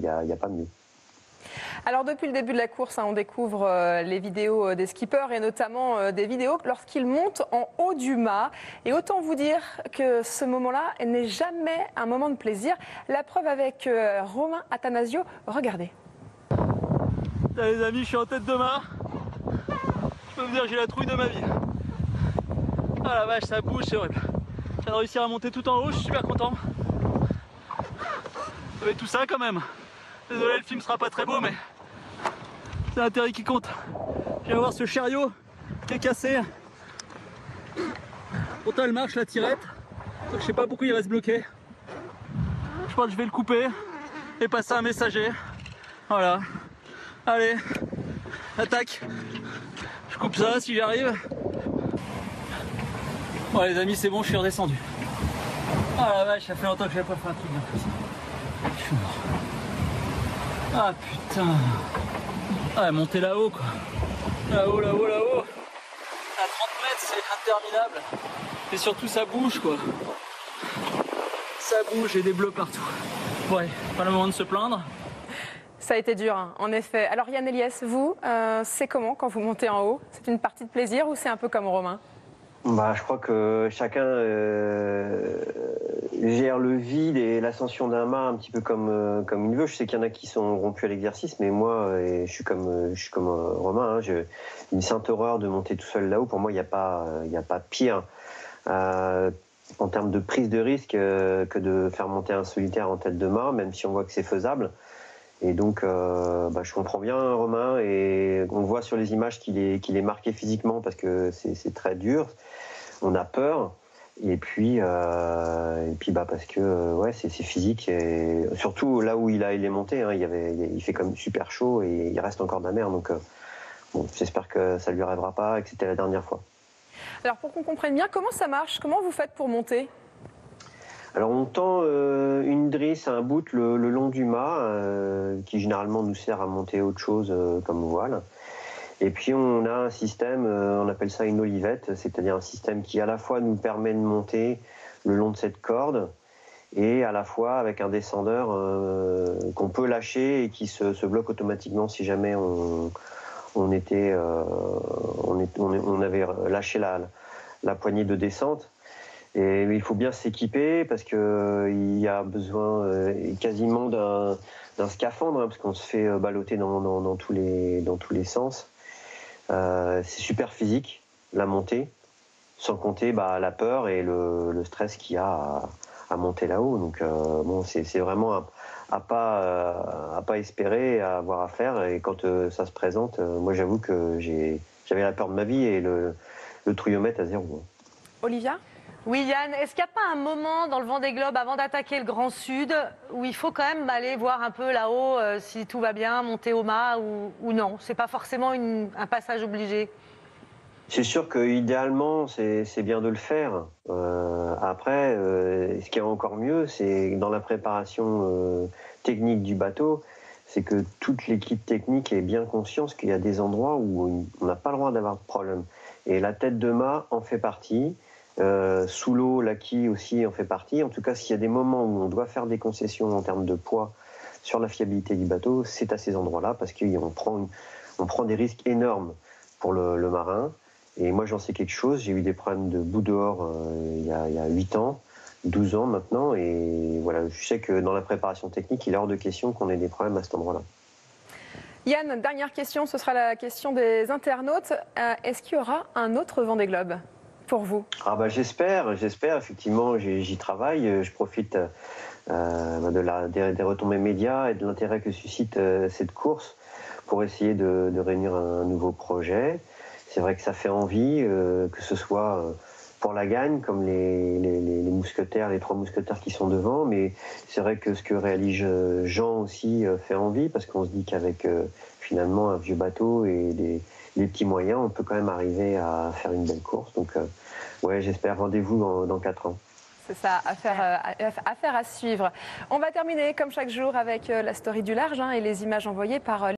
y a pas mieux. Alors depuis le début de la course, on découvre les vidéos des skippers et notamment des vidéos lorsqu'ils montent en haut du mât. Et autant vous dire que ce moment-là n'est jamais un moment de plaisir. La preuve avec Romain Attanasio, regardez. Là, les amis, je suis en tête de mât. Je peux vous dire, j'ai la trouille de ma vie. Ah la vache, ça bouge, c'est horrible. Je viens de réussir à monter tout en haut, je suis super content. Avec tout ça quand même. Désolé, le film sera pas très beau, mais c'est l'intérêt qui compte. Je viens voir ce chariot qui est cassé. Pourtant elle marche la tirette. Donc je sais pas pourquoi il reste bloqué. Je pense que je vais le couper et passer un messager. Voilà. Allez, attaque. Je coupe ça si j'y arrive. Bon les amis, c'est bon, je suis redescendu. Ah la vache, ça fait longtemps que j'avais pas fait un truc bien comme ça. Je suis mort. Ah putain. Ah, monter là-haut quoi. Là-haut, là-haut, là-haut. À 30 mètres, c'est interminable. Et surtout, ça bouge quoi. Ça bouge et des bleus partout. Ouais, pas le moment de se plaindre. Ça a été dur, hein, en effet. Alors Yann Eliès, vous, c'est comment quand vous montez en haut? C'est une partie de plaisir ou c'est un peu comme Romain? Bah, je crois que chacun gère le vide et l'ascension d'un mât un petit peu comme il veut. Je sais qu'il y en a qui sont rompus à l'exercice, mais moi, je suis comme Romain. Hein, une sainte horreur de monter tout seul là-haut. Pour moi, il n'y a pas pire en termes de prise de risque que de faire monter un solitaire en tête de mât, même si on voit que c'est faisable. Et donc, je comprends bien Romain et on voit sur les images qu'il est marqué physiquement parce que c'est très dur. On a peur et puis parce que c'est physique et surtout là où il est monté, hein, il fait comme super chaud et il reste encore de la mer. Donc j'espère que ça lui arrivera pas et que c'était la dernière fois. Alors pour qu'on comprenne bien, comment ça marche? Comment vous faites pour monter? Alors on tend une drisse à un bout le long du mât qui généralement nous sert à monter autre chose comme voile. Et puis on a un système, on appelle ça une olivette, c'est-à-dire un système qui à la fois nous permet de monter le long de cette corde et à la fois avec un descendeur qu'on peut lâcher et qui se bloque automatiquement si jamais on avait lâché la poignée de descente. Et il faut bien s'équiper parce qu'il y a besoin quasiment d'un scaphandre, hein, parce qu'on se fait balloter dans tous les sens. C'est super physique, la montée, sans compter la peur et le stress qu'il y a à monter là-haut. Donc c'est vraiment à pas espérer, à avoir à faire. Et quand ça se présente, moi j'avoue que j'avais la peur de ma vie et le trouillomètre à 0. Olivia? Oui Yann, est-ce qu'il n'y a pas un moment dans le Vendée Globe avant d'attaquer le Grand Sud où il faut quand même aller voir un peu là-haut si tout va bien, monter au mât ou non? C'est pas forcément un passage obligé. C'est sûr que idéalement c'est bien de le faire. Après, ce qui est encore mieux, c'est dans la préparation technique du bateau, c'est que toute l'équipe technique est bien consciente qu'il y a des endroits où on n'a pas le droit d'avoir de problème. Et la tête de mât en fait partie. Sous l'eau, la quille aussi en fait partie. En tout cas, s'il y a des moments où on doit faire des concessions en termes de poids sur la fiabilité du bateau, c'est à ces endroits-là parce qu'on prend des risques énormes pour le marin. Et moi, j'en sais quelque chose. J'ai eu des problèmes de bout dehors il y a 8 ans, 12 ans maintenant. Et voilà, je sais que dans la préparation technique, il est hors de question qu'on ait des problèmes à cet endroit-là. Yann, dernière question, ce sera la question des internautes. Est-ce qu'il y aura un autre Vendée Globe pour vous? J'espère, effectivement, j'y travaille, je profite des retombées médias et de l'intérêt que suscite cette course pour essayer de réunir un nouveau projet. C'est vrai que ça fait envie, que ce soit pour la gagne, comme les mousquetaires, les 3 mousquetaires qui sont devant, mais c'est vrai que ce que réalise Jean aussi fait envie, parce qu'on se dit qu'avec finalement un vieux bateau et des petits moyens, on peut quand même arriver à faire une belle course. Donc j'espère, rendez-vous dans 4 ans. C'est ça, affaire à suivre. On va terminer comme chaque jour avec la story du large et les images envoyées par